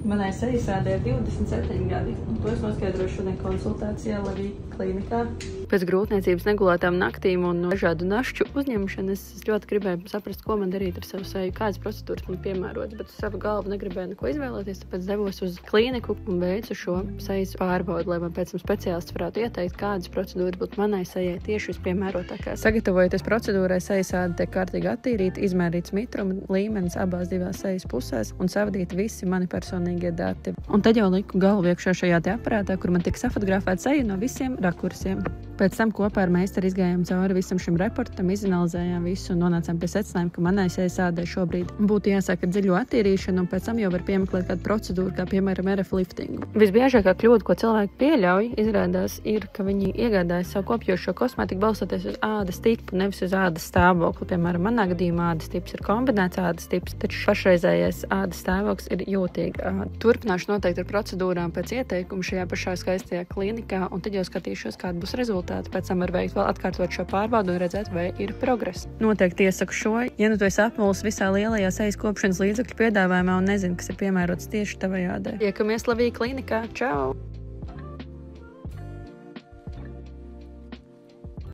Manai saīsādē ir 27 gadi, un to es noskaidrošu šodien konsultācijā Lavija klinikā. Pēc grūtniecības negulētām naktīm un dažādu našķu uzņemšanas es ļoti gribēju saprast, ko man darīt ar savu seju, kādas procedūras man piemērotas, bet uz savu galvu negribēju neko izvēlēties, tāpēc devos uz kliniku un veicu šo sejas pārbaudi, lai man pēc tam speciālists varētu ieteikt, kādas procedūras būtu manai sejai tieši vispiemērotākās. Sagatavojoties procedūrai, sejas āda tiek kārtīgi attīrīta, izmērīts mitruma līmenis abās divās sejas pusēs un savadīti visi mani personīgie dati. Un tad jau liku galvu iekšā šajā te aparātā, kur man tika safotografēta seja no visiem rakursiem. Pēc tam kopā ar meistaru izgājām cauri visam šim reportam, izanalizējām visu un nonācām pie secinājuma, ka manai sejas ādai šobrīd būtu jāsāk ar dziļo attīrīšanu un pēc tam jau var piemeklēt kādu procedūru, kā piemēram RF liftingu. Visbiežākā kļūda, ko cilvēki pieļauj, izrādās, ir, ka viņi iegādājas savu kopjošo kosmētiku balstoties uz ādas tipu, nevis uz ādas stāvokli. Piemēram, manā gadījumā ādas tips ir kombinēts ādas tips, taču pašreizējais ādas stāvoklis ir jūtīga āda. Turpināšu noteikti ar procedūrām pēc ieteikuma šajā pašā skaistajā klinikā un tad jau skatīšos, kāda būs rezultāti. Pēc tam var veikt vēl atkārtot šo pārbaudu un redzēt, vai ir progress. Noteikti iesaku šo, ja nu tu esi apmulis visā lielajā sejas kopšanas līdzekļu piedāvājumā un nezini, kas ir piemērots tieši tavai ādai. Tiekamies Lavija klinikā. Čau!